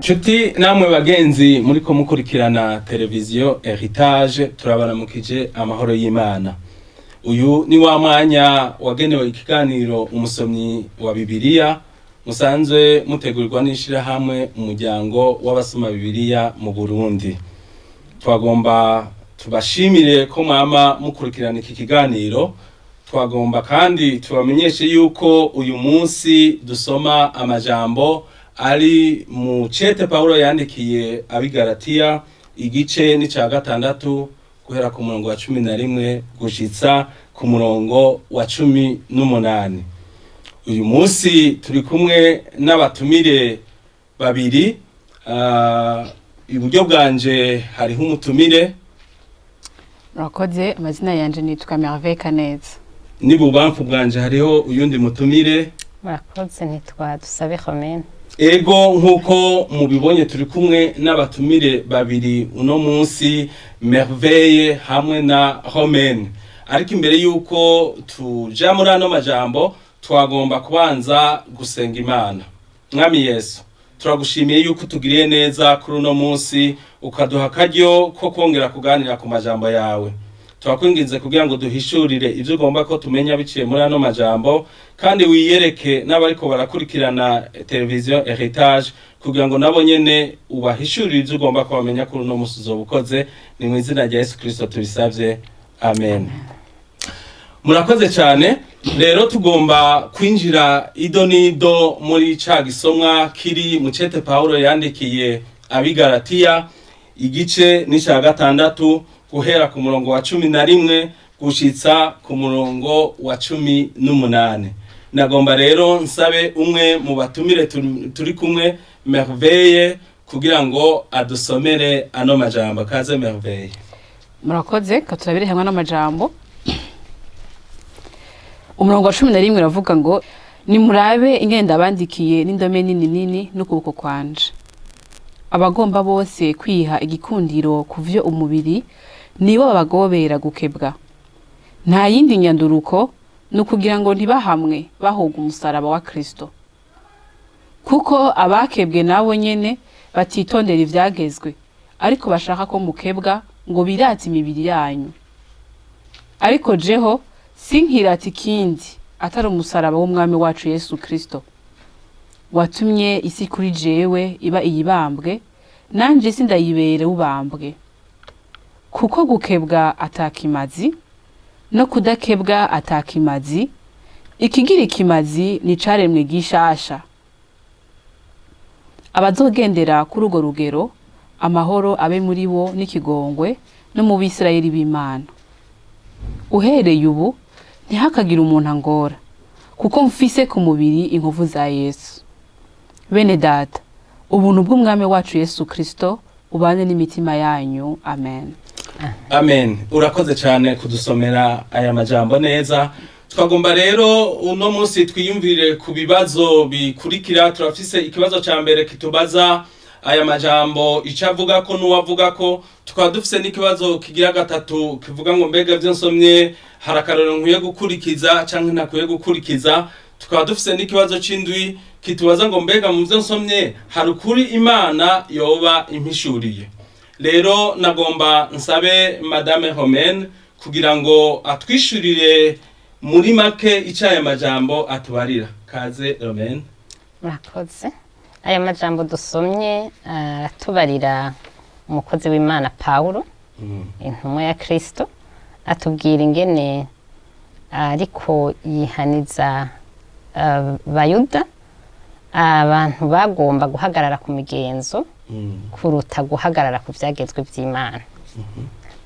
Nshuti namwe bagenzi muriko mukurikirana televiziyo Heritage, turabaramukije amahoro y'Imana. Uyu ni wa mwanya wagenewe ikiganiro umusomyi wa Bibiliya, musanzwe mutegurirwa n'ishirahamwe umuryango w'abasoma Bibiliya mu Burundi. Twagomba tubashimire ko mwama mukurikirana iki kiganiro. Twagomba kandi tubamenyeshe yuko uyu munsi dusoma amajambo ari mu cete Paulo yandikiye abigalatiya igice ni ca gatandatu guhera ku murongo wa 11 gushitsa ku murongo wa 18. Uyu munsi turi kumwe n'abatumire babiri. Iburyo bwanje hariho umutumire. Murakoze, amazina yanje nitwa Merveille Kaneza. N'ibubamfu bwanje hariho uyundi mutumire. Murakoze, nitwa Dusabe Romaine. Ego nkuko mubibonye turi kumwe n'abatumire babiri uno munsi, Merveille hamwe na Romaine. Ariko imbere yuko tuja muri ano majambo twagomba kubanza gusenga Imana. Mwami Yesu, turagushimiye yuko tugiriye neza kuri uno munsi, ukaduha akaryo ko kongera kuganira ku majambo yawe. Twakwinginze kugira ngo duhishurire ivyo ugomba ko tumenya biciye muri ano majambo, kandi wiyereke n'abariko barakurikirana televiziyo Heritage kugira ngo nabo nyene ubahishurire ivyo ugomba ko bamenya kuri uno munsi uzobukoze. Ni mu izina rya Yesu Kristo tubisavye, amen. Murakoze cyane. Rero tugomba kwinjira ido nido muri ca gisomwa kiri mu cete Paulo yandikiye abigalatiya igice ni ca gatandatu guhera ku murongo wa 11 gushitsa ku murongo wa 18. Nagomba rero nsabe umwe mu batumire turi kumwe, Merveille, kugira ngo adusomere ano majambo. Kaze Merveille. Murakoze, katurabire hamwe n'amajambo. Umurongo wa 11 uravuga ngo nimurabe ingenda abandikiye n'indome nini nini n'ukuboko kwanje. Abagomba bose kwiha igikundiro kuvyo umubiri nibo babagobera gukebwa. Nta yindi nyanduruko nukugira ngo ntibahamwe bahoga umusaraba wa Kristo. Kuko abakebwe nabo nyene batitondera ivyagezwe, ariko bashaka ko mukebwa ngo birate imibiri yanyu. Ariko jeho sinkirata ikindi atari umusaraba w'umwami wacu Yesu Kristo, watumye isi kuri jewe iba iyibambwe, nanje sindayibere ubambwe. Kuko gukebwa atakimazi no kudakebwa atakimazi, ikigira ikimazi ni caremwe gishasha. Abazogendera kuri urwo rugero, amahoro abe muri bo n'ikigongwe no mu Bisirayeli b'Imana. Uhereye ubu ntihakagira umuntu angora, kuko mfise ku mubiri inkovu za Yesu. Bene data, ubuntu bw'umwami wacu Yesu Kristo ubane n'imitima yanyu. Amen. Amen. Urakoze cyane kudusomera aya majambo neza. Twagomba rero uno munsi twiyumvire ku bibazo bikurikira. Turafise ikibazo ca mbere kitubaza aya majambo icavuga ko n'uwavuga ko. Tukaba dufise n'ikibazo kigira gatatu kivuga ngo mbega ivyo nsomye harakarero nkwiye gukurikiza canke ntakwiye gukurikiza. Tukaba dufise n'ikibazo c'indwi kitubaza ngo mbega mu vyo nsomye hari ukuri Imana yoba impishuriye. Rero nagomba nsabe Madame Romaine kugira ngo atwishurire muri make icaya majambo atubarira. Kaze Romaine. Murakoze. Aya majambo dusomye atubarira umukozi w'Imana Paulo, intumwa ya Kristo, atubwira ingene ariko yihaniza Bayuda, abantu bagomba guhagarara ku migenzo kuruta guhagarara ku vyagezwe vy'Imana.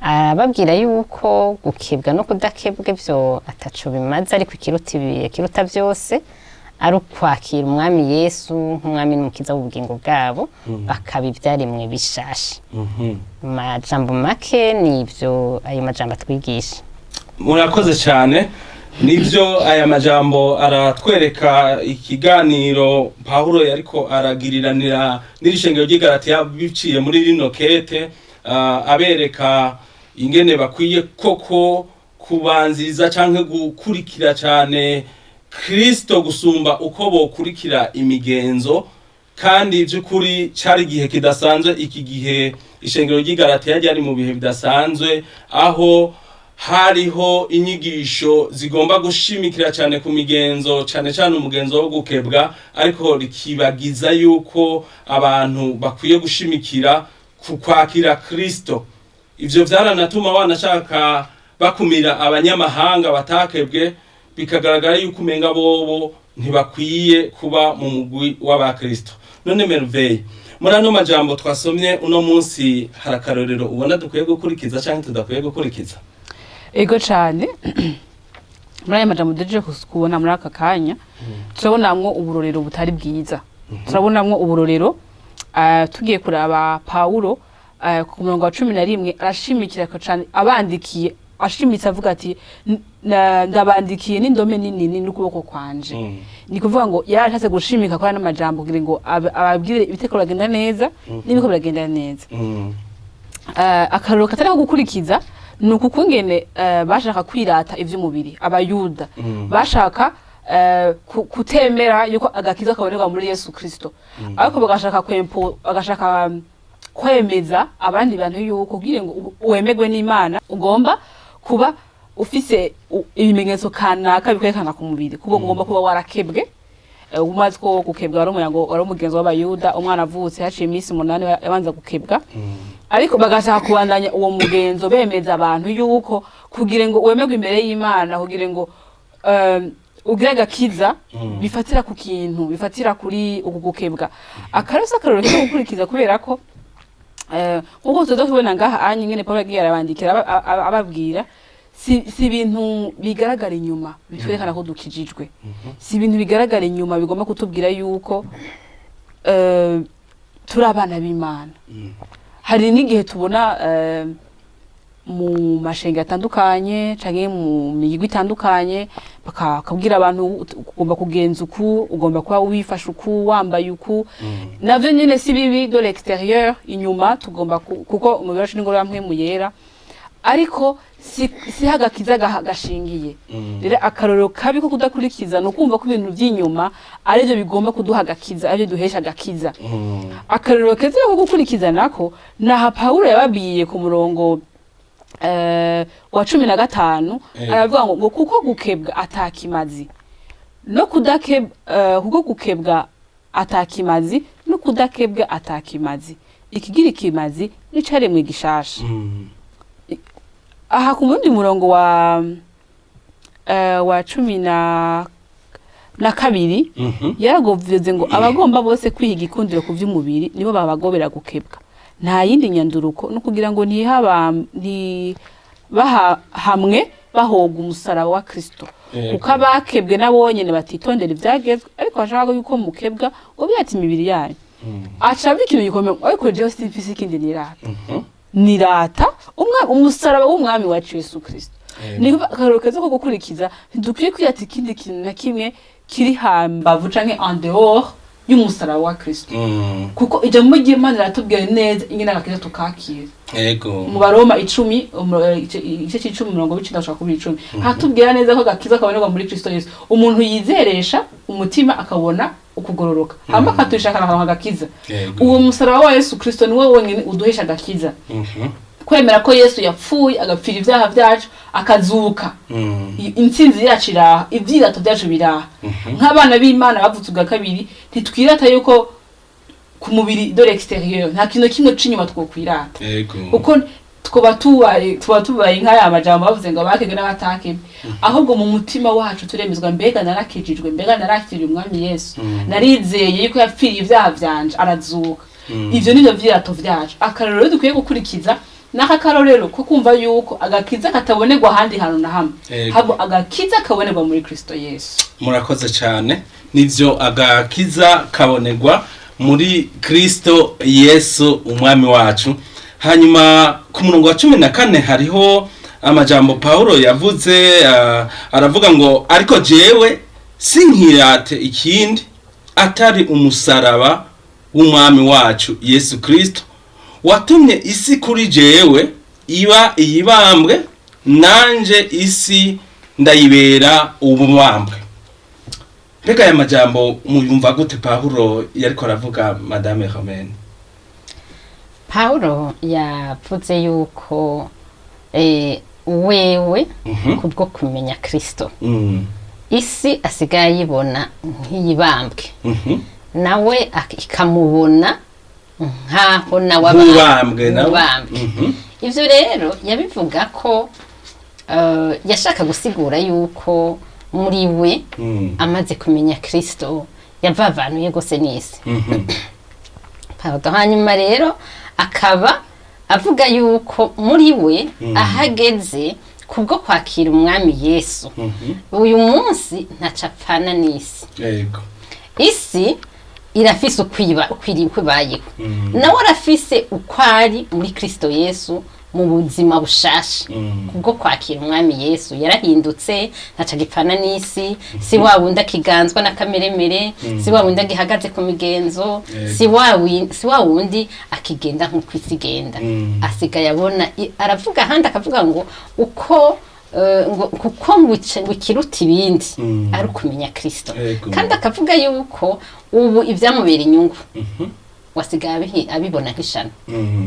Arababwira yuko gukebwa no kudakebwa byo ataco bimaze, ariko ikiruta byose ari ukwakira umwami Yesu nk'umwami n'umukiza w'ubugingo bwabo, bakaba ivyaremwe bishasha. Majambo make nivyo ayo majambo atwigisha. Murakoze cyane. Nivyo aya majambo aratwereka ikiganiro Paulo yariko aragiriranira n'irishengero ry'Igalatiya biciye muri rino kete, abereka ingene bakwiye koko kubanziza canke gukurikira cyane Kristo gusumba uko bokurikira imigenzo kandi by'ukuri cyari igihe kidasanzwe. Iki gihe ishengero ry'Igalatiya ryari mu bihe bidasanzwe, aho hariho inyigisho zigomba gushimikira cyane ku migenzo, cyane cyane umugenzo wo gukebwa, ariko rikibagiza yuko abantu bakwiye gushimikira ku kwakira Kristo. Ivyo vyaranatuma wanashaka bakumira abanyamahanga batakebwe, bikagaragara yuko umenga bobo ntibakwiye kuba mu mugwi w'abakristo. None Merveille, muri ano majambo twasomye uno munsi hari akarorero ubona dukwiye gukurikiza cyangwa tudakwiye gukurikiza? Ego cyane. Muri aya majambo duje kubona muri aka kanya, turabonamwo uburorero butari bwiza. Turabonamwo uburorero tugiye kuraba Paulo ku murongo wa 11 arashimikira ko cyane abandikiye, ashimitse avuga ati ndabandikiye n'indome nini n'ukuboko kwanje. Ni kuvuga ngo yarashatse gushimika kwa n'amajambo kugira ngo ababwire ibiteko biragenda neza n'ibiko biragenda neza. Akaroro katari ko gukurikiza nuko kungene bashaka kwirata ivy'umubiri. Abayuda bashaka kutemera yuko agakiza kaboneka muri Yesu Kristo, ariko bagashaka kwemeza abandi bantu yuko kugira ngo wemegwe n'Imana ugomba kuba ufise ibimenyetso kanaka bikwerekana ku mubiri, kuko ugomba kuba warakebwe. Umaze ko gukebwa wari umugenzo w'Abayuda, umwana avutse haciye iminsi 8 yabanza gukebwa. Ariko bagashaka kubandanya uwo mugenzo bemeza abantu yuko kugira ngo wemegwe imbere y'Imana, kugira ngo ugire agakiza bifatira ku kintu, bifatira kuri ugukebwa. Akarosa karoro cyo gukurikiza kubera ko uko tudakubona ngaha anyi ngene Paulo yagiye arabandikira ababwira si ibintu bigaragara inyuma bitwerekana ko dukijijwe, si ibintu bigaragara inyuma bigomba kutubwira yuko turi abana b'Imana. Hari n'igihe tubona mu mashenga atandukanye canke mu migwi itandukanye bakabwira abantu ugomba kugenza uku, ugomba kuba wifasha uku, wambaye uku. Navyo nyene si bibi de l'extérieur, inyuma tugomba kuko umubiri wacu n'ingoro yamwe mu yera, ariko si hagakiza gashingiye. Rero akarorero kabi ko kudakurikiza no kumva ko ibintu by'inyuma ari byo bigomba kuduha agakiza, ari byo duhesha agakiza. Akarorero keza ko gukurikiza nako naha Paulo yababiye ku murongo wa 15 aravuga ngo kuko gukebwa atakimazi no kudakebwa, kuko gukebwa atakimazi no kudakebwa atakimazi, ikigira ikimazi n'icaremwe gishasha. Aha ku mundi murongo wa 12 yaragovuze ngo abagomba bose kwihiga ikundiro ku vy'umubiri nibo babagobera gukebwa, nta yindi nyanduruko no kugira ngo bahamwe bahoga umusaraba wa Kristo. Kuko abakebwe nabonyene batitondera ivyagezwe, ariko bashaka yuko mukebwa ngo byati imibiri yanyu. Aca bikintu gikomeye, ariko jewe simfise ikindi nirata umusaraba w'umwami wacu Yesu Kristo. Ni akarorero keza ko gukurikiza, ntidukwiye kwiyata ikindi kintu na kimwe kiri hambavu canke en dehors y'umusaraba wa Kristo. Kuko ijambo ry'Imana ratubwiye neza ingene agakiza tukakira. Yego. Mu Baroma 10 igice c'10 mirongo 9 ndashaka kubira 10 hatubwira neza ko agakiza kabonerwa muri Kristo Yesu. Umuntu yizeresha umutima akabona ukugororoka, hama katushaka agakiza. Uwo musaraba wa Yesu Kristo niwe wonyene uduhesha agakiza. Kwemera ko Yesu yapfuye agapfira ibyaha byacu akazuka, intsinzi yacu iraha, ivyirato byacu biraha. Nk'abana b'Imana bavutse ubwa kabiri ntitwirata yuko ku mubiri de l'extérieur nta kintu kimwe c'inyuma twokwirata, uko twoba tubaye nk'aya majambo bavuze ngo abakebwe n'abatakebwe, ahubwo mu mutima wacu turemezwa mbega narakijijwe, mbega narakiriye umwami Yesu, narizeye yuko yapfiriye ibyaha byanje arazuka. Ivyo nivyo vyirato vyacu. Akarorero dukwiye gukurikiza naka karorero ko kumva yuko agakiza katabonerwa handi hantu na hamwe, habo agakiza kabonerwa muri Kristo Yesu. Murakoze cyane. Nivyo agakiza kabonerwa muri Kristo Yesu umwami wacu. Hanyuma ku murongo wa 14 hariho amajambo Paulo yavuze, aravuga ngo ariko jewe sinkirate ikindi atari umusaraba w'umwami wacu Yesu Kristo watumye isi kuri jewe iba iyibambwe, nanje isi ndayibera ububambwe. mbega aya majambo muyumva gute Pawulo yariko aravuga Madame Romaine? Pawulo yavuze yuko wewe kubwo kumenya Kristo isi asigaye ayibona nk'iyibambwe nawe ikamubona nkaho nawe abambwe. Ivyo rero yabivuga ko yashaka gusigura yuko muri we amaze kumenya Kristo yavavanuye gose n'isi. Hanyuma rero akaba avuga yuko muri we ahageze kubwo kwakira umwami Yesu uyu munsi ntacapfana n'isi. Yego. Isi irafise ukwibayeho nawe arafise ukwari muri Kristo Yesu mu buzima bushasha kubwo kwakira umwami Yesu yarahindutse ntaca gipfana n'isi, si wa wundi akiganzwa na kameremere, si wa wundi agihagaze ku migenzo, si wa wundi akigenda nk'uko isi igenda. Asigaye abona, aravuga ahandi akavuga ngo uko kuko wikiruta ibindi ari ukumenya Kristo, kandi akavuga yuko ubu ivyamubera inyungu wasigaye abibona nk'ishano,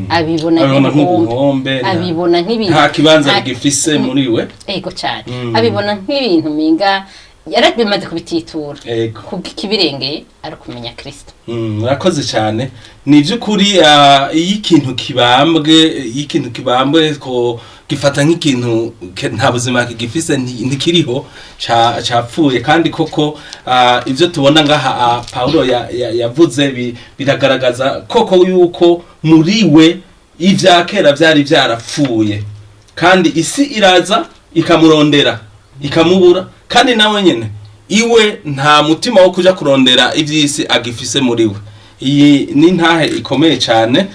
abibona nk'ubuhombe, abibona nk'ibintu nta kibanza gifise muri we. Ego cyane, abibona nk'ibintu minga yarabimaze kubititura kubw'ikibirengeye ari kumenya Kristo. Murakoze cyane. Ni by'ukuri ikintu kibambwe ko gifata nk'ikintu nta buzima kigifise ntikiriho capfuye, kandi koko ivyo tubona ngaha Pawulo yavuze biragaragaza koko yuko muri we ivya kera vyari vyarapfuye, kandi isi iraza ikamurondera ikamubura, kandi nawe nyene iwe nta mutima wo kuja kurondera ivy'isi agifise muri we. Iyi ni ntahe ikomeye cyane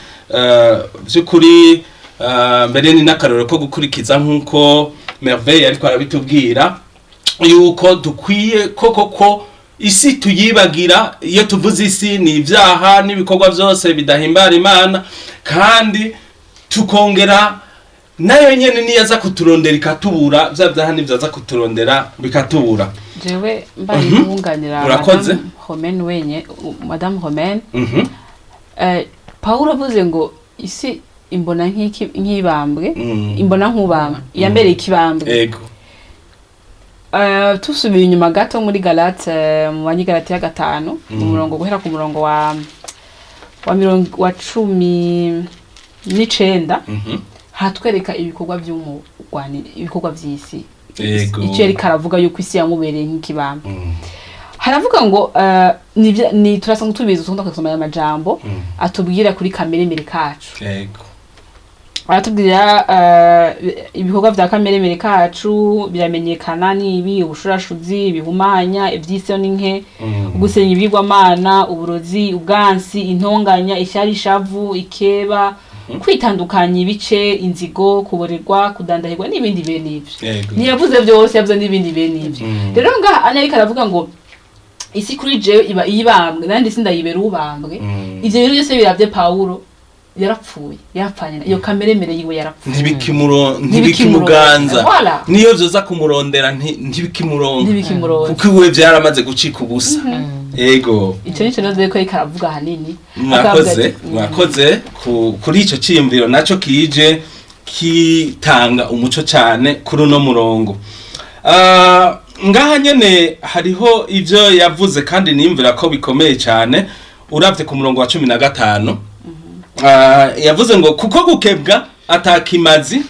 by'ukuri. Mbere ni n'akarorero ko gukurikiza nk'uko Merveille ariko arabitubwira yuko dukwiye ko isi tuyibagira. Iyo tuvuze isi ni ibyaha n'ibikorwa byose bidahimbara Imana, kandi tukongera nayo nyene niyaza kuturondera ikatubura, bya byaha nivyaza kuturondera bikatubura. Jewe mbari kunganira Madame Madame Romaine, Pawulo avuze ngo isi imbona nk'ibambwe, imbona nk'ubambwe, yambere ikibambwe. Yego. Tusubiye inyuma gato muri Galate, mu Banyigalati ya 5 mu murongo guhera ku murongo wa 19 hatwereka ibikorwa by'umugwanire, ibikorwa by'isi. Icyo yari karavuga yuko isi yamubereye nk'ikibambwe. Haravuga ngo ni turasanga tubizi tukunda kusoma aya majambo atubwira kuri kameremere kacu. Yego. Aratubwira ibikorwa vya kameremere kacu biramenyekana nibi: ubushurashuzi, ibihumanya, ivy'isi n'inke, gusenya ibigwamana, uburozi, ubwansi, intonganya, ishyari, ishavu, ikeba, kwitandukanya ibice, inzigo, kuborerwa, kudandahirwa n'ibindi bene ivyo. Niyavuze byose, yavuze n'ibindi bene ivyo. Rero ngaha Amerika aravuga ngo isi kuri jewe iba iyibambwe, nandi sindayibera ubambwe. Ivyo rero byose biravye Pawulo yarapfuye, yapfanye iyo kameremere yiwe yarapfuye, ntibikimuganza. Niyo vyoza kumurondera ntibikimuronka, kuko iwe vyaramaze gucika ubusa. Yego. Ico nico nazo ko ikaravuga hanini. Mwakoze kuri ico ciyumviro naco kije kitanga umuco cyane kuri uno murongo. Ngaha nyene hariho ivyo yavuze kandi nimvira ko bikomeye cyane. Uravye ku murongo wa 15 yavuze ngo kuko gukebwa atakimazi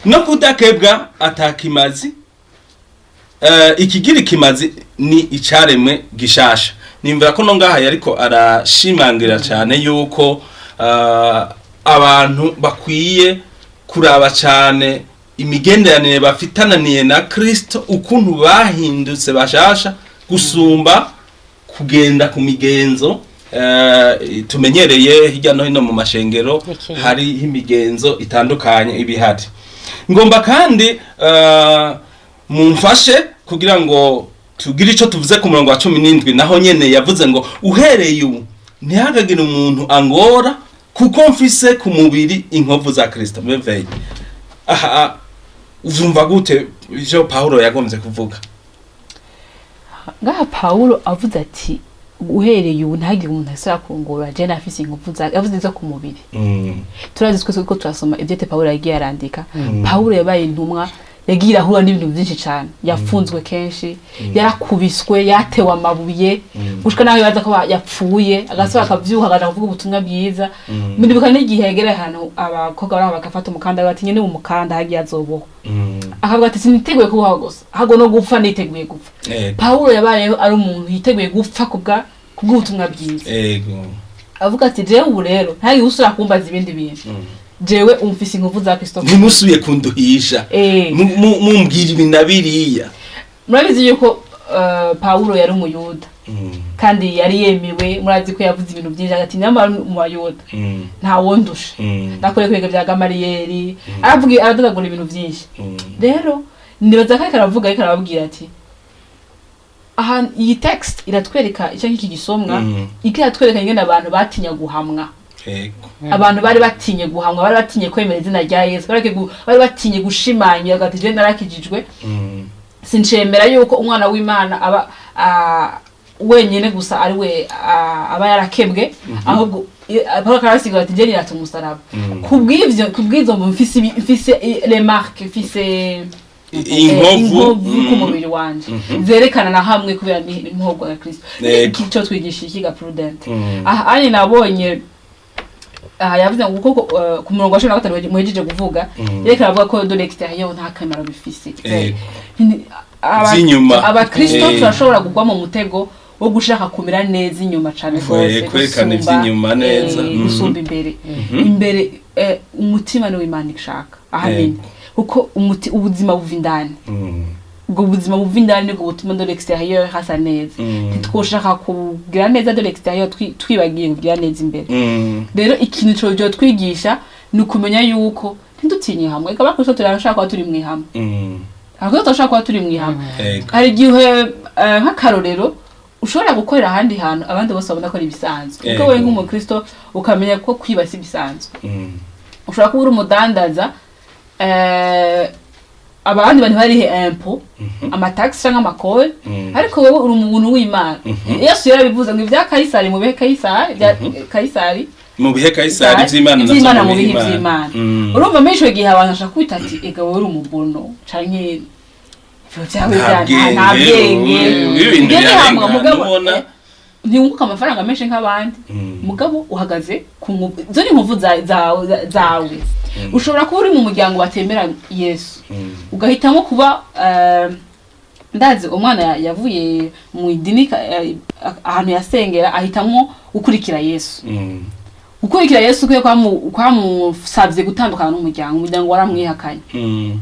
no kudakebwa atakimazi, ikigira ikimazi ni icaremwe gishasha. Nimvira ko no ngaha yariko arashimangira cyane yuko abantu bakwiye kuraba cyane imigenderanire bafitananiye na Kristo, ukuntu bahindutse bashasha gusumba kugenda ku migenzo tumenyereye hirya no hino mu mashengero. Hari imigenzo itandukanye ibihari. Ngomba kandi mumfashe kugira ngo tugire ico tuvuze ku murongo wa 17 naho nyene yavuze ngo uhereye ubu ntihagagire umuntu angora kuko mfise ku mubiri inkovu za Kristo. Merveille, uzumva gute ivyo Pawulo yagombye kuvuga? ngaha Pawulo avuze ati uhereye ubu ntagire umuntu asaba kungora je nafise ingufu za yavuze zo ku mubiri. Turazi twese ko turasoma ivyete Pawulo yagiye arandika. Pawulo yabaye intumwa yagira ahura n'ibintu byinshi cyane, yafunzwe kenshi, yarakubiswe, yatewe amabuye, gushika naho yaza ko yapfuye, agasaba akavyuka agaja kuvuga ubutumwa bwiza. Ndibuka n'igihe yegera hano abakobwa baraho bagafata umukanda bati nyene mu mukanda hagiye azoboho. Akavuga ati siniteguye kubaho gusa, ahubwo no gupfa niteguye gupfa. Pawulo yabayeho ari umuntu yiteguye gupfa kubw'ubutumwa bwiza. Avuga ati jewe ubu rero ntari usura kumbaza ibindi bintu. Jewe umfise ingufu za Kristo. Ntimusubiye kunduhisha. Mumbwira ibinabiriya. Murabizi yuko Pawulo yari umuyuda. Kandi yari yemewe, murazi ko yavuze ibintu byinshi agati nyamara mu bayuda. Nta wondusha. Nakore kwega bya Gamariyeri, aradagagura ibintu byinshi. Rero nibaza ko aravuga ariko arababwira ati aha iyi text iratwereka icyo ngiki gisomwa, ikiratwereka ingene abantu batinya guhamwa. Abantu bari batinye guhamwa, bari batinye kwemera izina rya Yesu, bari batinye gushimanya agati je narakijijwe. Sinshemera yuko umwana w'Imana aba wenyene gusa ari we aba yarakebwe, ahubwo Pawulo karasiga ati je nirata umusaraba. Kubwizo mfise remarque, mfise inkovu ku mubiri wanje zerekana na hamwe kubera ni inkovu ya Kristo. Ico twigisha ikiga prudent. Ani nabonye yavuze ngo kuko ku murongo wa 15 muhejeje kuvuga reka avuga ko de l'extérieur nta kamera bifise. Abakristo turashobora kugwa mu mutego wo gushaka kumira neza inyuma cyane rwose, kwerekana iby'inyuma neza, gusumba imbere umutima ni w'Imana ishaka ahanini, kuko ubuzima buva indani. Ubwo buzima buva indani nibwo butuma de l'extérieur hasa neza. Ntitwoshaka kugira neza de l'extérieur twibagiye kugira neza imbere. Rero ikintu cyo twigisha ni ukumenya yuko ntidutinye hamwe, eka bakristo turashaka ko turi mwe hamwe. Ahubwo turashaka ko turi mwe hamwe. Hari igihe nk'akarorero ushobora gukorera ahandi hantu abandi bose babona ko ari bisanzwe, kuko wewe nk'umukristo ukamenya ko kwibasa bisanzwe. Ushobora kuba uri umudandaza abandi bantu barihe impôt amatax cyangwa amakore, ariko wewe uri umuntu w'Imana. Yesu yarabivuze ngo ibya Kaisari mu bihe Kaisari mu bihe Kaisari by'Imana mu bihe by'Imana. Urumva mesho gihe abantu ashaka kwita ati ega wowe uri umubono canke nta bwenge ntiwunguka amafaranga menshi nk'abandi, mugabo uhagaze ku zo ni inkovu zawe. Ushobora kuba uri mu muryango batemera Yesu, ugahitamo kuba ndazi umwana yavuye mu idini ahantu yasengera ahitamo gukurikira Yesu. Gukurikira Yesu kuko kwamusabye gutandukana n'umuryango waramwihakanye.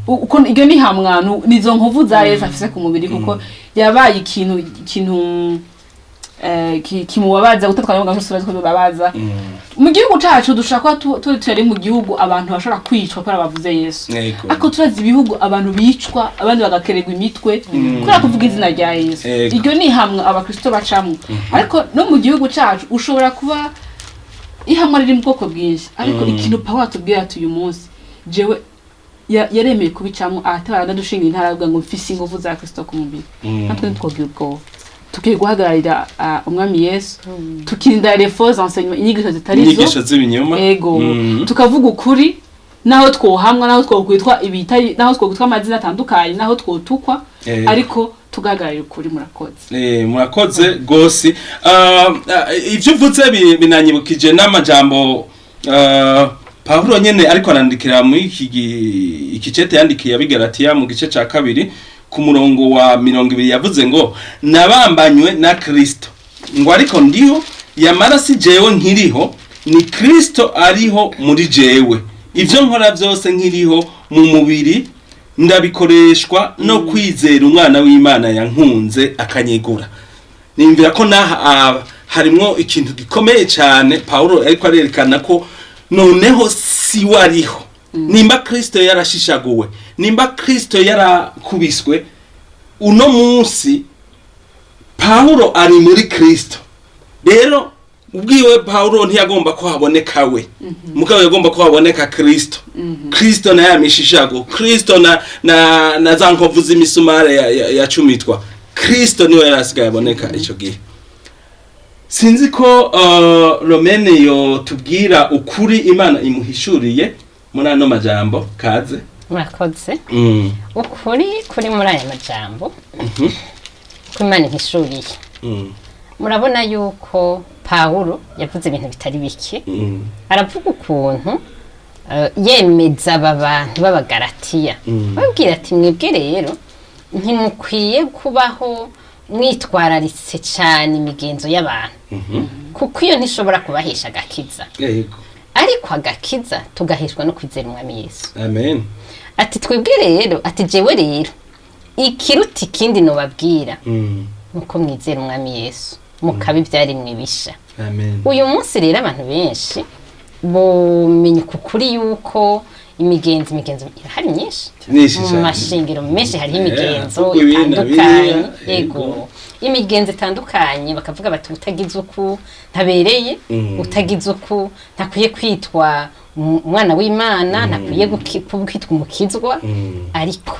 Uko iryo ni hamwanu nizo nkovu za Yesu afise ku mubiri, kuko yabaye ikintu kimubabaza gutandukana n'umuryango wose ko babaza. Mu gihugu cyacu dushaka turi mu gihugu abantu bashobora kwicwa kubera bavuze Yesu, ariko turazi ibihugu abantu bicwa abandi bagakererwa imitwe kubera kuvuga izina rya Yesu. Iryo ni hamwe abakristo bacamwe, ariko no mu gihugu cyacu ushobora kuba ihamwe riri mu bwoko bwinshi, ariko ikintu Pawulo atubwira ati uyu munsi jewe yaremeye kubicamo ahatabara dushinga intara avuga ngo mfise ingufu za Kristo ku mubiri. Natwe twogira ubwoba, tukiye guhagararira umwami Yesu, tukirinda les faux enseignements, inyigisho zitarizo, inyigisho z'ibinyoma. Tukavuga ukuri naho twohamwa, naho twokwitwa ibitari, naho twokwitwa amazina atandukanye, naho twotukwa, ariko tugahagararira ukuri. Murakoze gose. Ivyo mvuze binanyibukije n'amajambo Pawulo nyene ariko arandikira muri iki cete yandikiye abigaratiya mu gice ca 2 ku murongo wa 20 yavuze ngo nabambanywe na Kristo, ngo ariko ndiho yamara si jewe nkiriho, ni Kristo ariho muri jewe. Ivyo nkora byose nkiriho mu mubiri ndabikoreshwa no kwizera umwana w'Imana yankunze akanyegura. Nimvira ko naha harimo ikintu gikomeye cyane. Pawulo ariko arerekana ko noneho si wariho, nimba Kristo yarashishaguwe, nimba Kristo yarakubiswe, uno munsi Pawulo ari muri Kristo. Rero ubwiwe Pawulo ntiyagomba ko haboneka we, mugabo yagomba ko haboneka Kristo. Kristo na yamishishago, Kristo na za nkovu z'imisumare yacumitwa, Kristo niwe yarasigaye aboneka ico gihe. Sinzi ko Romene yo tubwira ukuri Imana imuhishuriye muri ano majambo kaze. murakoze ukuri kuri muri aya majambo ko Imana ihishuriye murabona yuko Pawulo yavuze ibintu bitari bike aravuga ukuntu yemeza aba bantu b'Abagalatiya babwira ati mwebwe rero ntimukwiye kubaho mwitwararitse cyane imigenzo y'abantu kuko iyo ntishobora kubahesha agakiza ariko agakiza tugaheshwa no kwizera umwami Yesu. Amen. Ati twebwe rero ati jewe rero ikiruta ikindi nobabwira nuko mwizera umwami Yesu mukabi byari mwibisha. Amen. Uyu munsi rero abantu benshi bomenye kukuri yuko imigenzo irahari myinshi mu mashingiro menshi hari imigenzo itandukanye yego imigenzo itandukanye bakavuga bati utagize uku ntabereye utagize uku ntakwiye kwitwa umwana w'Imana ntakwiye kwitwa umukizwa ariko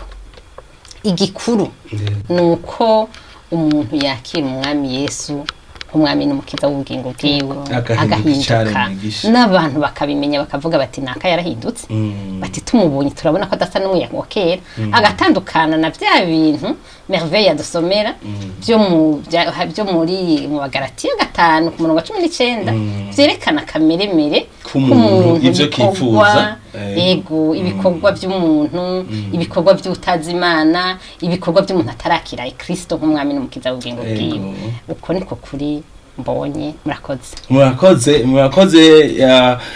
igikuru nuko umuntu yakira umwami Yesu umwami n'umukiza w'ubugingo bwiwe agahinduka n'abantu bakabimenya bakavuga bati naka yarahindutse bati tumubonye turabona ko adasa n'umwe wa kera agatandukana na bya bintu Merveille yadusomera byo muri mu Bagalatiya 5 ku murongo wa 19 vyerekana kameremere k'umuntu ivyo kifuza yego ibikorwa by'umuntu ibikorwa by'utazi Imana ibikorwa by'umuntu atarakira Kristo nk'umwami n'umukiza w'ubugingo bwiwe uko niko kuri mbonye murakoze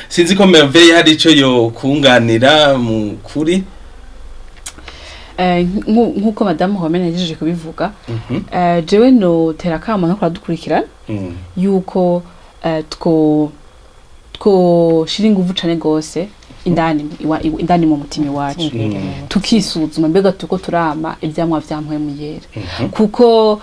sinzi ko Merveille hari ico yo kunganira mu kuri nk'uko madamu Homene yajeje kubivuga jewe no terakama no kuradukurikira yuko two shira inguvu cane gose indani mu mutima wacu tukisuzuma mbega tuko turama ivyamwa vyampwe mu yera kuko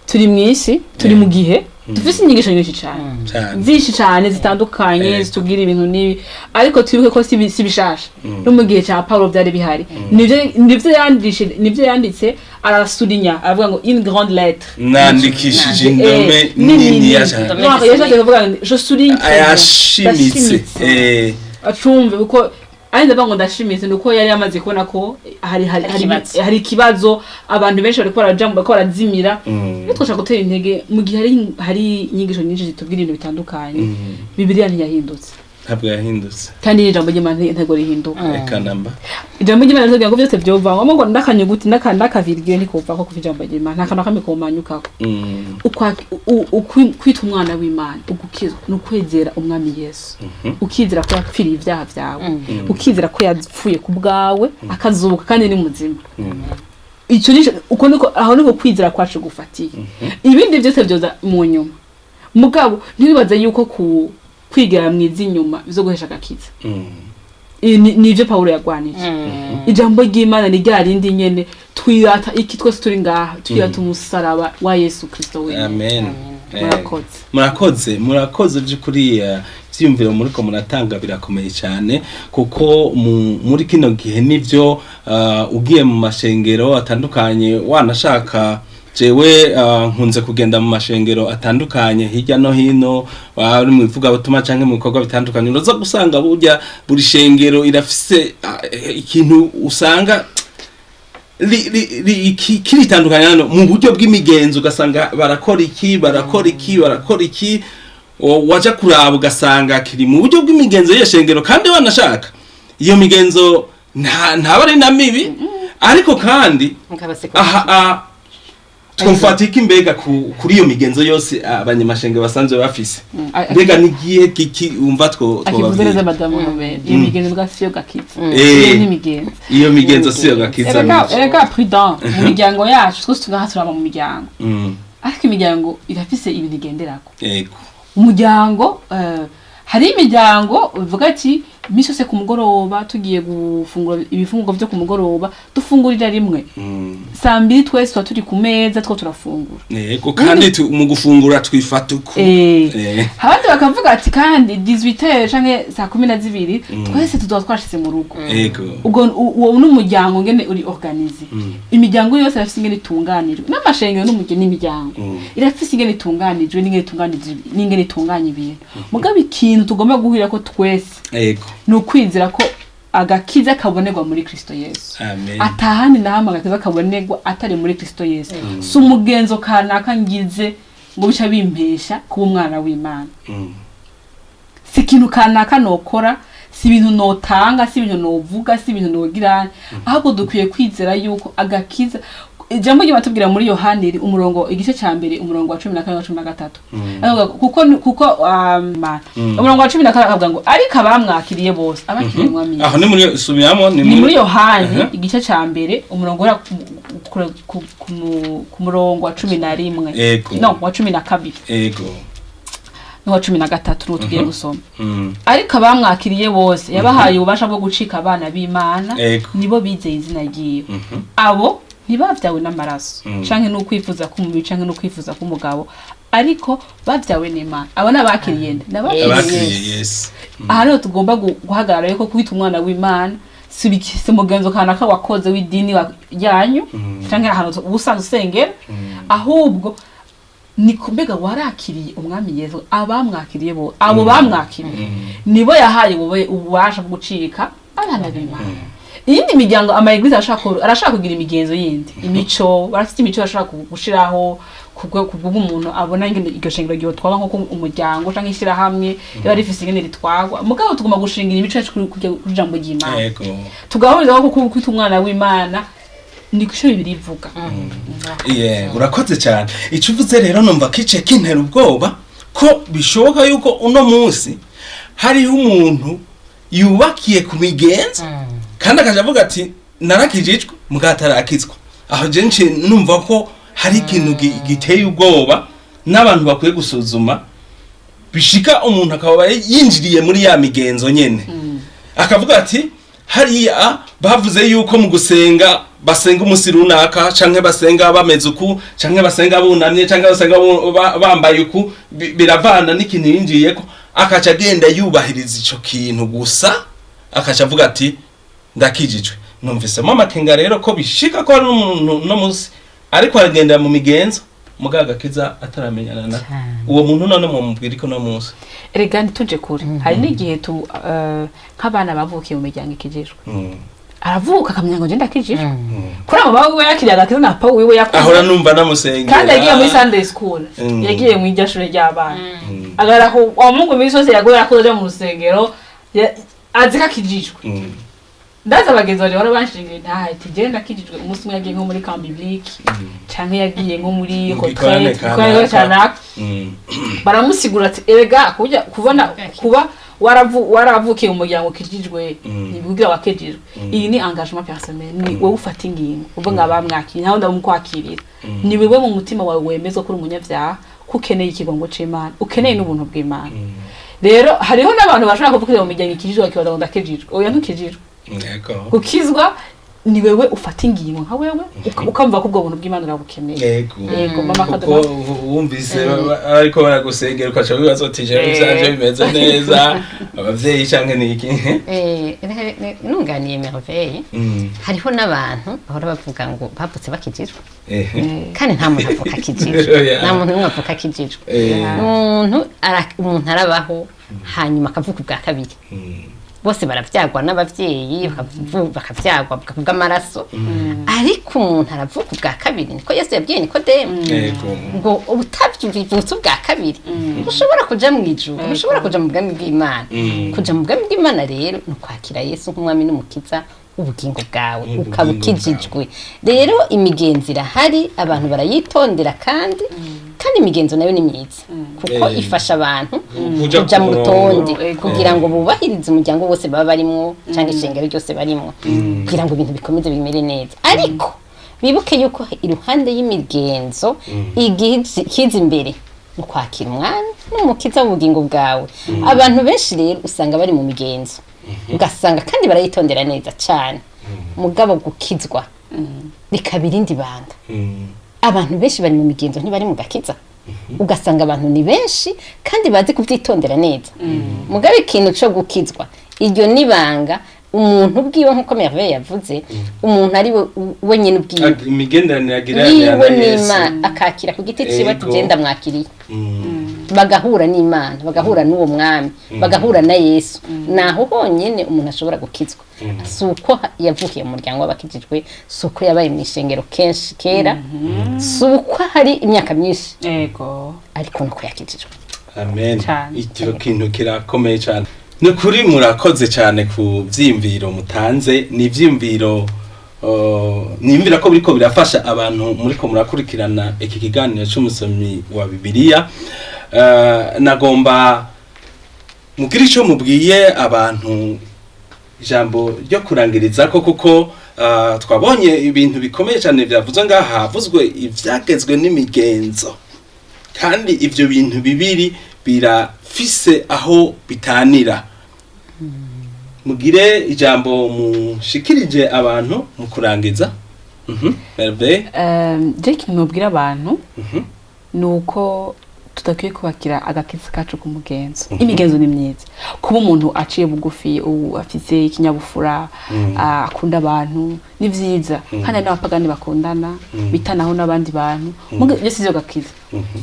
turi mwisi turi mu gihe dufise inyigisho nyinshi cyane zitandukanye zitubwira ibintu nibi ariko twibuke ko si bishasha no mu gihe cya Paulo byari bihari nivyo yanditse arasulinya avuga ngo in grande lettre nandikishije indome nini ya cyane yashaka kuvuga je souligne ayashimitse acumve uko ainda bango ndashimitse nuko yari yamaze kubona ko hari ikibazo abantu benshi bari barajambo bako barazimira bitwasha gutera intege mu gihe hari inyigisho nyinshi zitubwira ibintu bitandukanye Bibiliya ntiyahindutse ntabwo yahindutse kandi ijambo ry'Imana ntego rihinduka eka namba ijambo ry'Imana ryo ngo byose byova ngo ndakanyuguti n'akavirgule ntikuva ko kuvijambo ry'Imana nta kantu kamikoma kwita umwana w'Imana ugukizwa nukwezera umwami Yesu ukizera ko yapfiriye ibyaha byawe ukizera ko yapfuye ku bwawe akazuka kandi ni muzima icyo uko niko aho niko kwizera kwacu gufatiye ibindi byose byoza mu nyuma mugabo ntibibaze yuko kwigira mwiza inyuma bizo guhesha agakiza nivyo Paulo yagwanije ijambo ry'Imana ni ryarindi nyene twirata iki twese turi ngaha twirata umusaraba wa Yesu Kristo we amen murakoze by'ukuri vyiyumviro muriko muratanga birakomeye cyane kuko muri kino gihe nivyo ugiye mu mashengero atandukanye wanashaka jewe nkunze kugenda mu mashengero atandukanye hirya no hino bari mu bivuga batuma canke mu bikorwa bitandukanye uroza gusanga burya buri shengero irafise ikintu usanga kiritandukanye hano mu buryo bw'imigenzo ugasanga barakora iki waja kuraba ugasanga kiri mu buryo bw'imigenzo y'ishengero kandi wanashaka iyo migenzo ntabari na mibi ariko kandi twumfatika imbega kuri iyo migenzo yose abanyamashenge basanzwe bafise mbega nigiye kiki umva akivuzereza madamu Homene iyo migenzo gasiyo gakiza iyo migenzo siyo gakiza erega prudent mu miryango yacu twese tugaha turaba mu miryango ariko imiryango irafise ibintu igenderako yego umuryango hari imiryango uvuga ati imisi yose ku mugoroba tugiye gufungura ibifungurwa vyo ku mugoroba dufungurira rimwe saa mbiri twese tuba turi ku meza two turafungura yego kandi mu gufungura twifata uko abandi bakavuga ati kandi 18h canke saa 12 twese tuzoba twashitse mu rugo yego ubwo uwo n'umuryango ngene uri organize imiryango yose irafise ingene itunganijwe n'amashengero n'imiryango irafise ingene itunganijwe n'ingene itunganya ibintu mugabo ikintu tugomba guhurira ko twese yego ni ukwizera ko agakiza kabonerwa muri Kristo Yesu amen atahandi nahamwe agakiza kabonerwa atari muri Kristo Yesu si umugenzo kanaka ngize ngo bica bimpesha kuba umwana w'Imana si ikintu kanaka nokora si ibintu notanga si ibintu novuga si ibintu nogira ahubwo dukwiye kwizera yuko agakiza ijambo ry'amatubwira muri Yohani umurongo igice ca mbere umurongo wa 14-13 kuko umurongo wa 14 akavuga ngo ariko abamwakiriye bose abakiriye mwami aho ni muri subiramo ni muri Yohani igice ca mbere umurongo wa ku murongo wa 11 no wa 12 yego no wa 13 no tugiye gusoma ariko abamwakiriye bose yabahaye ububasha bwo gucika abana b'Imana nibo bizeye izina ryiwe abo ntibavyawe n'amaraso canke no kwifuza kumubiri canke no kwifuza kumugabo ariko bavyawe n'Imana abo nabakiriye nabakiriye Yesu aha rero tugomba guhagarara yuko kwita umwana w'Imana si mugenzo kanaka wakoze w'idini yanyu canke ahantu ubusanzwe usengera ahubwo ni kumbega warakiriye umwami Yesu abamwakiriye bo abo bamwakiriye nibo yahaye ububasha bwo gucika abana b'Imana iyindi miryango amayigize arashaka kugira imigenzo yindi imico barafite imico bashaka gushiraho kubw'umuntu abona ingene iryo shengero ryo twaba nko umuryango canke ishira hamwe yaba rifise ingene ritwagwa mugabo tugomba gushingira imico yacu kujambo ry'Imana yego tugahuriza ko kwita umwana w'Imana ni kusho bibiri ivuga urakoze cyane ico uvuze rero numva kice kintera ubwoba ko bishoboka yuko uno munsi hariho umuntu yubakiye ku migenzo kandi akaje avuga ati narakijijwe mugatarakizwa aho je numva ko hari ikintu giteye ubwoba n'abantu bakwiye gusuzuma bishika umuntu akaba yinjiriye muri ya migenzo nyene akavuga ati hariya bavuze yuko mu gusenga basenga umusi runaka canke basenga bameze uku canke basenga bunamye canke basenga bambaye uku biravana n'ikintu yinjiyeko akaca agenda yubahiriza ico kintu gusa akaca avuga ati ndakijijwe numvisemo amakenga rero ko bishika ko ari umuntu no musi ariko aragenda mu migenzo mugagakiza ataramenyana na uwo muntu none mu mubwira ko no musi erega ntuje kure hari n'igihe nk'abana bavukiye mu miryango ikijijwe aravuka akamenya ngo ngenda kijijwe kuri abo bawe yakiriye agakiza na pa wiwe yakuze ahora numva namusengera kandi yagiye muri Sunday school yagiye mu ijashure ry'abana agaraho amungu misose yagoye yakuze mu rusengero azika kijijwe ndaza abagenzi bari barabanshije ntahati genda kijijwe umunsi umwe yagiye nko muri camp biblique canke yagiye nko muri hotel kwa cyana baramusigura ati erega kuba waravukiye mu muryango kijijwe nibwira wakejijwe iyi ni engagement personnel ni wowe ufata ingingo uvuga abamwakira ntaho ndamukwakirira ni wewe mu mutima wawe wemezwa kuri umunyavyaha kukeneye ikigongo c'Imana ukeneye n'ubuntu bw'Imana rero hariho n'abantu bashaka kuvukira mu miryango kijijwe bakibaza ngo ndakejijwe oya ntukejijwe gukizwa ni wewe ufata ingingo nka wewe ukamva ko ubwo buntu bw'Imana urabukeneye yego mama kadoba wumvise ariko baragusengera ukaca wibaza uti je bizanje bimeze neza abavyeyi canke niki nunganiye merveille hariho n'abantu bahora bavuga ngo bavutse bakijijwe kandi nta muntu avuka kijijwe nta muntu n'umwe avuka kijijwe umuntu arabaho hanyuma akavuka ubwa kabiri bose baravyagwa n'abavyeyi bakavyagwa bakavuga amaraso ariko umuntu aravuka ubwa kabiri niko Yesu yabwiye Nikodemu ngo ubutavyuvutse ubwa kabiri ushobora kuja mu ijuru ushobora kuja mu bwami bw'Imana kuja mu bwami bw'Imana rero no kwakira Yesu nk'umwami n'umukiza ubugingo bwawe ukabukijijwe rero imigenzo irahari abantu barayitondera kandi imigenzo nayo ni myiza kuko ifasha abantu kuja mu rutonde kugira ngo bubahirize umuryango wose baba barimwo cyangwa ishengero ryose barimwo kugira ngo ibintu bikomeze bimere neza ariko bibuke yuko iruhande y'imigenzo igize imbere ukwakira umwami n'umukiza w'ubugingo bwawe abantu benshi rero usanga bari mu migenzo ugasanga kandi barayitondera neza cyane mugabo gukizwa bikaba irindi banga abantu benshi bari mu migenzo ntibari mu gakiza ugasanga abantu ni benshi kandi bazi kubyitondera neza mugabo ikintu cyo gukizwa iryo nibanga umuntu ubwiwe nkuko Merveille yavuze umuntu ari we nyine ubwiwe imigenderanire agira yiwe n'Imana akakira ku giti ciwe ati genda mwakiriye bagahura n'Imana bagahura n'uwo mwami bagahura na Yesu naho honyene umuntu ashobora gukizwa suko yavukiye mu muryango w'abakijijwe suko yabaye mu ishengero kenshi kera suko hari imyaka myinshi yego ariko nuko yakijijwe amen icyo kintu kirakomeye cyane nukuri murakoze cyane ku vyimviro mutanze ni vyimviro nimvira ko biriko birafasha abantu muriko murakurikirana iki kiganiro cy'umusomyi wa Bibiliya nagomba mugira ico mubwiye abantu ijambo ryo kurangiriza ko kuko twabonye ibintu bikomeye cyane byavuzwe ngaha havuzwe ivyagezwe n'imigenzo kandi ivyo bintu bibiri birafise aho bitanira mugire ijambo mushikirije abantu mu kurangiza Merveille Jake mubwira abantu nuko tudakwiye kubakira agakiza kacu ku mugenzo imigenzo ni myiza kuba umuntu aciye bugufi afite ikinyabufura akunda abantu ni vyiza kandi n'abapagani bakundana bitanaho n'abandi bantu byose ivyo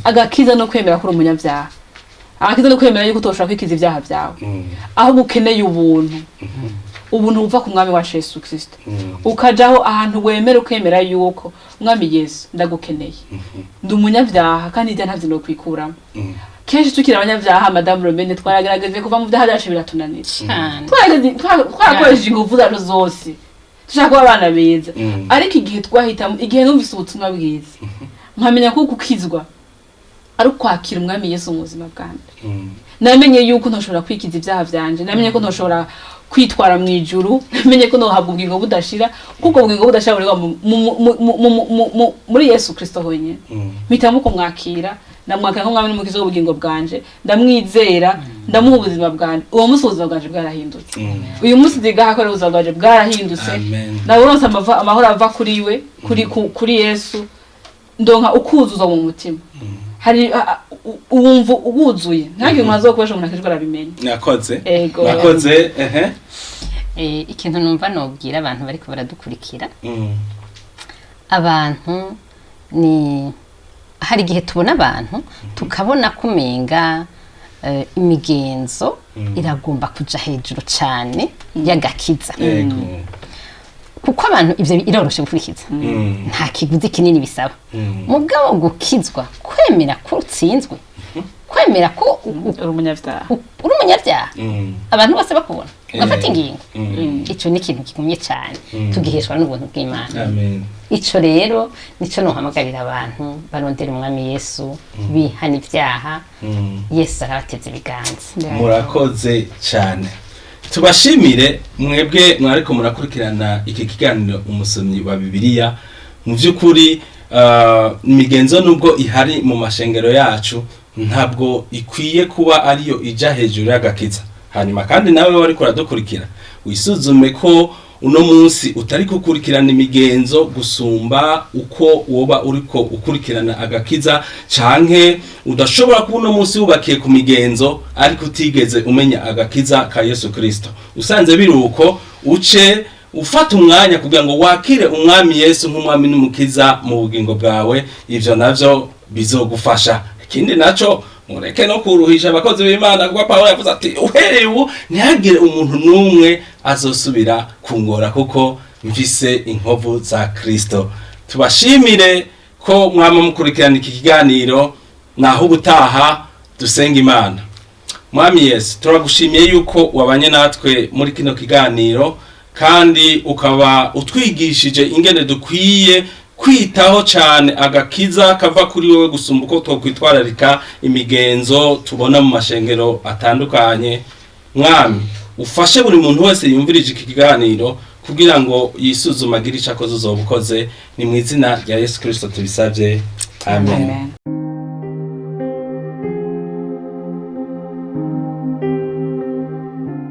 agakiza no kwemera ko uri umunyabyaha agakiza no kwemera yuko utoshobora kwikiza ibyaha byawe aho ukeneye ubuntu buva ku mwami wa Yesu Kristo ukajaho ahantu wemera ukemera yuko mwami Yesu ndagukeneye ndi umunyabyaha kandi ijya ntavyo no kwikuramo kenshi tukira abanyabyaha Madame Romene twaragaragaje kuva mu byaha byacu biratunanira twarakoresheje ingufu zacu zose dushaka kuba abana beza ariko igihe numvise ubutumwa bwiza nkamenya ko gukizwa ari kwakira umwami Yesu mu buzima bwanjye namenye yuko ntoshobora kwikiza ibyaha byanje namenye ko ntoshobora kwitwara mu ijuru namenye ko nohabwa ubwingo budashira kuko ubwingo budashira buri muri Yesu Kristo honyine mpitamo kumwakira ndamwakira nk'umwami n'umukiza w'ubugingo bwanje ndamwizera ndamuha ubuzima bwanje uwo munsi ubuzima bwanje bwarahindutse uyu munsi ndigaha ko ubuzima bwanje bwarahindutse naburonse amahoro ava kuri we kuri Yesu ndonka ukuzuza mu mutima hari uwumva ubuzuye ntagire umuntu azokoresha umuntu akijwe arabimenya nakoze ikintu numva nobwira abantu bariko baradukurikira abantu ni hari igihe tubona abantu tukabona kumenga imigenzo iragomba kuja hejuru cyane y'agakiza kuko abantu ivyo iroroshe gukurikiza nta kiguzi kinini bisaba mugabo gukizwa kwemera ko utsinzwe kwemera ko uri umunyabyaha abantu bose bakubona ugafata ingingo ico ni ikintu gikomeye cyane tugiheshwa n'ubuntu bw'Imana ico rero nico nohamagarira abantu barondera umwami Yesu bihana ibyaha Yesu arabateze ibiganza murakoze cyane tubashimire mwebwe mwariko murakurikirana iki kiganiro umusomyi wa Bibiliya mu by'ukuri imigenzo nubwo ihari mu mashengero yacu ntabwo ikwiye kuba ariyo ija hejuru y'agakiza hanyuma kandi nawe wari kuradukurikira wisuzume ko uno munsi utari gukurikirana imigenzo gusumba uko woba uriko ukurikirana agakiza canke udashobora kuba uno munsi wubakiye ku migenzo ariko utigeze umenya agakiza ka Yesu Kristo usanze biruko uce ufata umwanya kugira ngo wakire umwami Yesu nk'umwami n'umukiza mu bugingo bwawe ivyo navyo bizogufasha ikindi naco mureke no kuruhisha abakozi b'Imana kuko Paulo yavuze ati uhereye ubu ntihagire umuntu n'umwe azosubira kungora kuko mfise inkovu za Kristo tubashimire ko mwama mukurikirana iki kiganiro naho ubutaha dusenga Imana mwami Yesu turagushimiye yuko wabanye natwe muri kino kiganiro kandi ukaba utwigishije ingene dukwiye kwitaho cyane agakiza kava kuri wowe gusumba uko twokwitwararika imigenzo tubona mu mashengero atandukanye mwami ufashe buri muntu wese yumvirije iki kiganiro kugira ngo yisuzumagire icakoze uzobukoze ni mu izina rya Yesu Kristo tubisabye amen